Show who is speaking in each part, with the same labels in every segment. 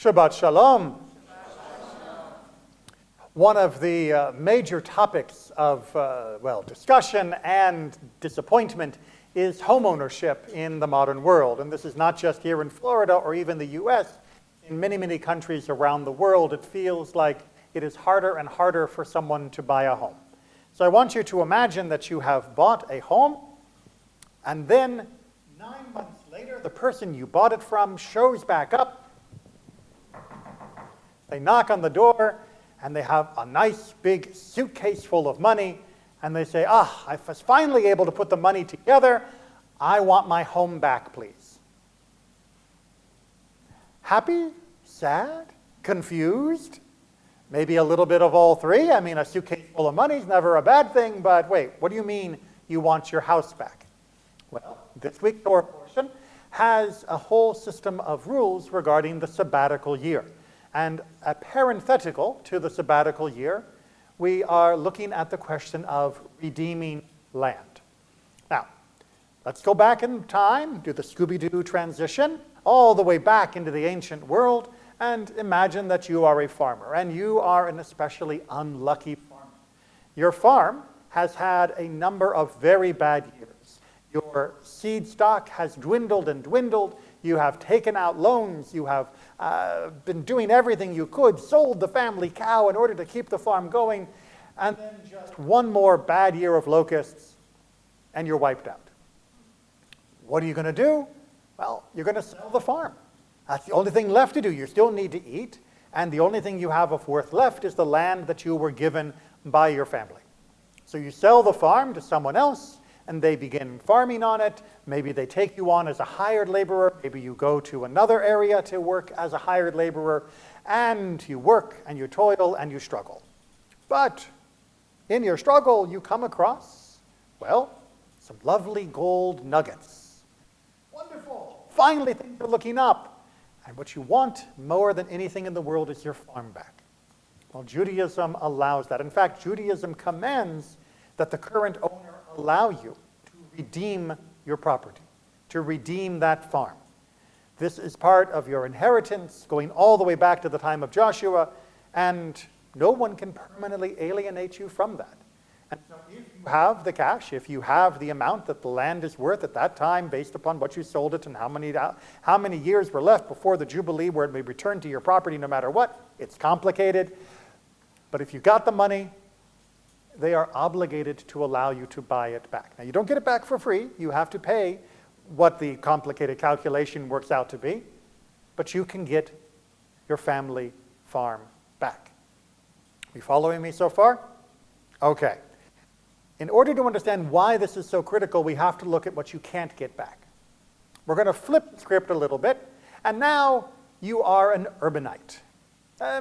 Speaker 1: Shabbat Shalom. One of the major topics of discussion and disappointment is homeownership in the modern world. And this is not just here in Florida or even the US. In many, many countries around the world, it feels like it is harder and harder for someone to buy a home. So I want you to imagine that you have bought a home, and then 9 months later, the person you bought it from shows back up. They knock on the door, and they have a nice big suitcase full of money, and they say, I was finally able to put the money together. I want my home back, please. Happy? Sad? Confused? Maybe a little bit of all three? I mean, a suitcase full of money is never a bad thing, but wait, what do you mean you want your house back? Well, this week's Torah portion has a whole system of rules regarding the sabbatical year. And a parenthetical to the sabbatical year, we are looking at the question of redeeming land. Now, let's go back in time, do the Scooby-Doo transition, all the way back into the ancient world, and imagine that you are a farmer, and you are an especially unlucky farmer. Your farm has had a number of very bad years. Your seed stock has dwindled and dwindled. You have taken out loans. You have been doing everything you could, sold the family cow in order to keep the farm going, and then just one more bad year of locusts, and you're wiped out. What are you going to do? Well, you're going to sell the farm. That's the only thing left to do. You still need to eat, and the only thing you have of worth left is the land that you were given by your family. So you sell the farm to someone else, and they begin farming on it. Maybe they take you on as a hired laborer. Maybe you go to another area to work as a hired laborer, and you work and you toil and you struggle. But in your struggle, you come across, well, some lovely gold nuggets. Wonderful. Finally, things are looking up. And what you want more than anything in the world is your farm back. Well, Judaism allows that. In fact, Judaism commands that the current owner allow you to redeem your property, to redeem that farm. This is part of your inheritance going all the way back to the time of Joshua, and no one can permanently alienate you from that. And so if you have the cash, if you have the amount that the land is worth at that time based upon what you sold it and how many years were left before the Jubilee where it may return to your property no matter what, it's complicated. But if you got the money, they are obligated to allow you to buy it back. Now, you don't get it back for free. You have to pay what the complicated calculation works out to be, but you can get your family farm back. Are you following me so far? Okay. In order to understand why this is so critical, we have to look at what you can't get back. We're going to flip the script a little bit, and now you are an urbanite.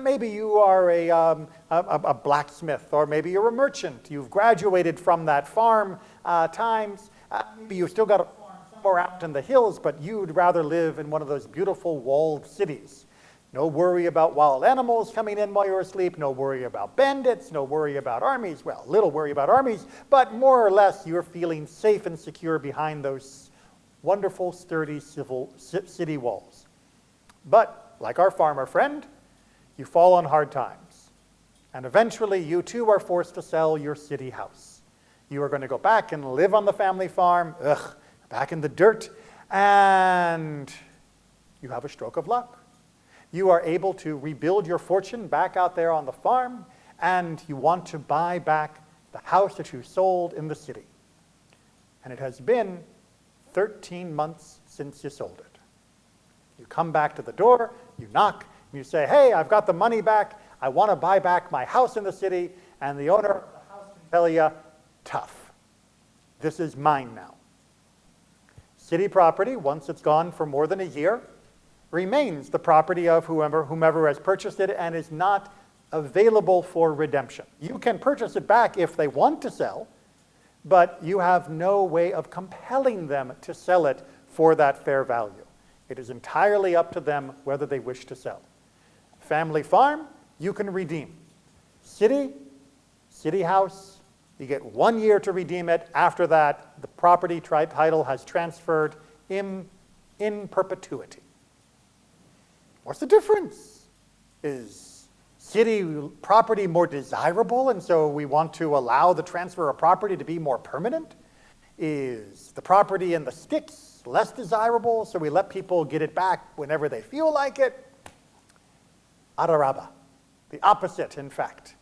Speaker 1: Maybe you are a blacksmith, or maybe you're a merchant. You've graduated from that farm times. Maybe you've still got a farm somewhere out in the hills, but you'd rather live in one of those beautiful walled cities. No worry about wild animals coming in while you're asleep. No worry about bandits. No worry about armies. Well, little worry about armies, but more or less you're feeling safe and secure behind those wonderful, sturdy city walls. But like our farmer friend, you fall on hard times. And eventually you too are forced to sell your city house. You are going to go back and live on the family farm, back in the dirt, and you have a stroke of luck. You are able to rebuild your fortune back out there on the farm, and you want to buy back the house that you sold in the city. And it has been 13 months since you sold it. You come back to the door, you knock, and you say, hey, I've got the money back. I want to buy back my house in the city. And the owner of the house can tell you, tough. This is mine now. City property, once it's gone for more than a year, remains the property of whomever has purchased it and is not available for redemption. You can purchase it back if they want to sell, but you have no way of compelling them to sell it for that fair value. It is entirely up to them whether they wish to sell. Family farm, you can redeem. City house, you get 1 year to redeem it. After that, the property title has transferred in perpetuity. What's the difference? Is city property more desirable, and so we want to allow the transfer of property to be more permanent? Is the property in the sticks less desirable, so we let people get it back whenever they feel like it? Adarabba, the opposite, in fact.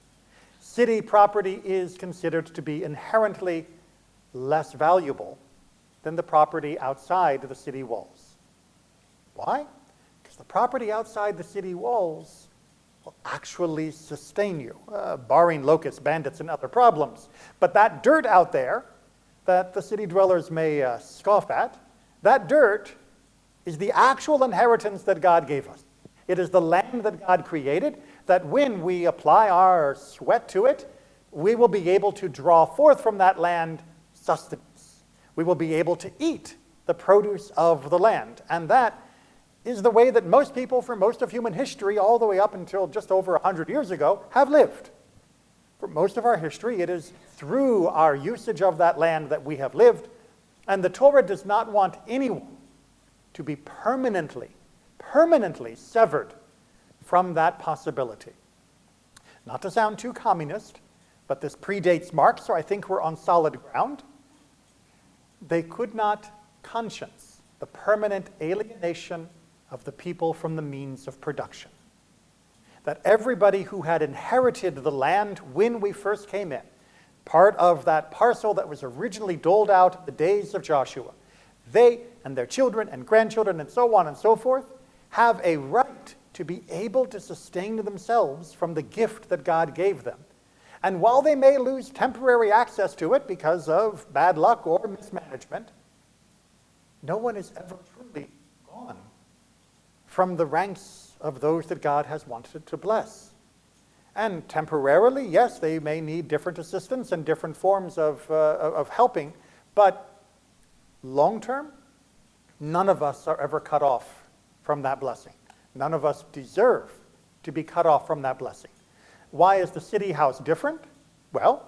Speaker 1: City property is considered to be inherently less valuable than the property outside the city walls. Why? Because the property outside the city walls will actually sustain you, barring locusts, bandits, and other problems. But that dirt out there that the city dwellers may scoff at, that dirt is the actual inheritance that God gave us. It is the land that God created, that when we apply our sweat to it, we will be able to draw forth from that land sustenance. We will be able to eat the produce of the land. And that is the way that most people for most of human history, all the way up until just over 100 years ago, have lived. For most of our history, it is through our usage of that land that we have lived. And the Torah does not want anyone to be permanently severed from that possibility. Not to sound too communist, but this predates Marx, so I think we're on solid ground. They could not conscience the permanent alienation of the people from the means of production. That everybody who had inherited the land when we first came in, part of that parcel that was originally doled out in the days of Joshua, they and their children and grandchildren and so on and so forth have a right to be able to sustain themselves from the gift that God gave them. And while they may lose temporary access to it because of bad luck or mismanagement, no one is ever truly gone from the ranks of those that God has wanted to bless. And temporarily, yes, they may need different assistance and different forms of helping, but long-term, none of us are ever cut off from that blessing. None of us deserve to be cut off from that blessing. Why is the city house different? Well,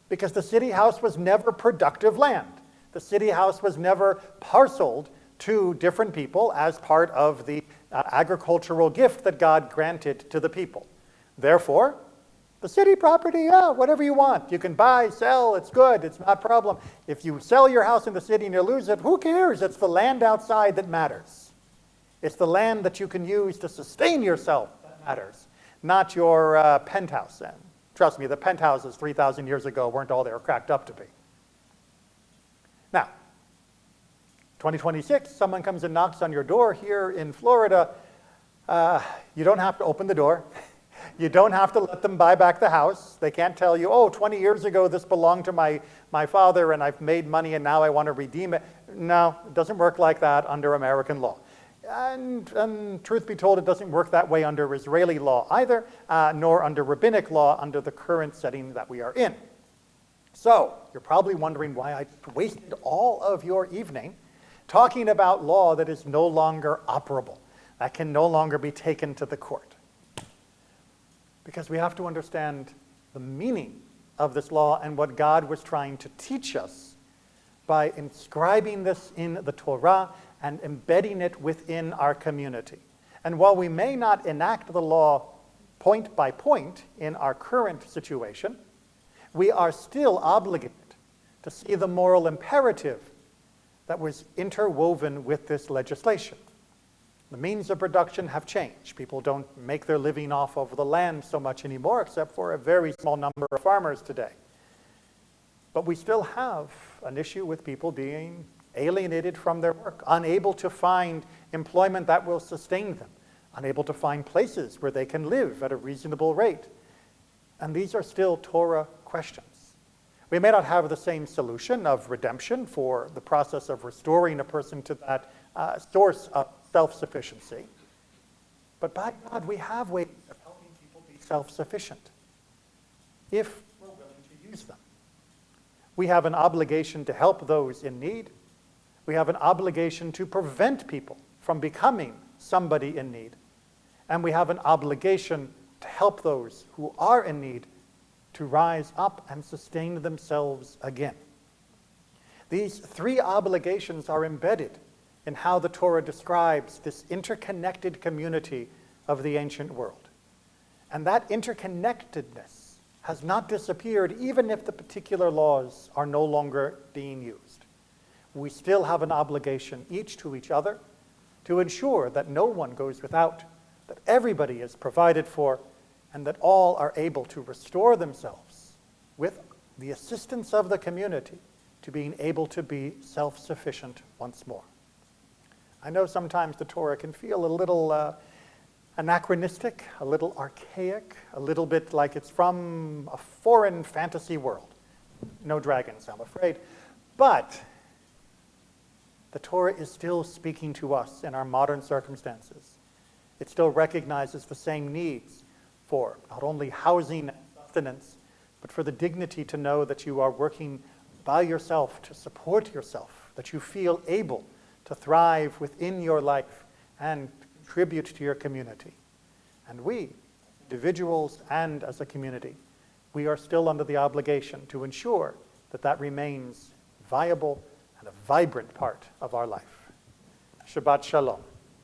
Speaker 1: because the city house was never productive land. The city house was never parceled to different people as part of the agricultural gift that God granted to the people. Therefore, the city property, whatever you want. You can buy, sell, it's good, it's not a problem. If you sell your house in the city and you lose it, who cares? It's the land outside that matters. It's the land that you can use to sustain yourself that matters, not your penthouse. And trust me, the penthouses 3,000 years ago weren't all they were cracked up to be. Now, 2026, someone comes and knocks on your door here in Florida. You don't have to open the door. You don't have to let them buy back the house. They can't tell you, oh, 20 years ago this belonged to my father and I've made money and now I want to redeem it. No, it doesn't work like that under American law. And truth be told, it doesn't work that way under Israeli law either, nor under rabbinic law under the current setting that we are in. So, you're probably wondering why I wasted all of your evening talking about law that is no longer operable, that can no longer be taken to the court. Because we have to understand the meaning of this law and what God was trying to teach us by inscribing this in the Torah and embedding it within our community. And while we may not enact the law point by point in our current situation, we are still obligated to see the moral imperative that was interwoven with this legislation. The means of production have changed. People don't make their living off of the land so much anymore, except for a very small number of farmers today. But we still have an issue with people being alienated from their work, unable to find employment that will sustain them, unable to find places where they can live at a reasonable rate. And these are still Torah questions. We may not have the same solution of redemption for the process of restoring a person to that source of self-sufficiency. But by God, we have ways of helping people be self-sufficient if we're willing to use them. We have an obligation to help those in need. We have an obligation to prevent people from becoming somebody in need. And we have an obligation to help those who are in need to rise up and sustain themselves again. These three obligations are embedded in how the Torah describes this interconnected community of the ancient world. And that interconnectedness has not disappeared, even if the particular laws are no longer being used. We still have an obligation, each to each other, to ensure that no one goes without, that everybody is provided for, and that all are able to restore themselves with the assistance of the community to being able to be self-sufficient once more. I know sometimes the Torah can feel a little anachronistic, a little archaic, a little bit like it's from a foreign fantasy world. No dragons, I'm afraid. But the Torah is still speaking to us in our modern circumstances. It still recognizes the same needs for not only housing and sustenance, but for the dignity to know that you are working by yourself to support yourself, that you feel able to thrive within your life and contribute to your community. And we, individuals and as a community, we are still under the obligation to ensure that that remains viable and a vibrant part of our life. Shabbat Shalom.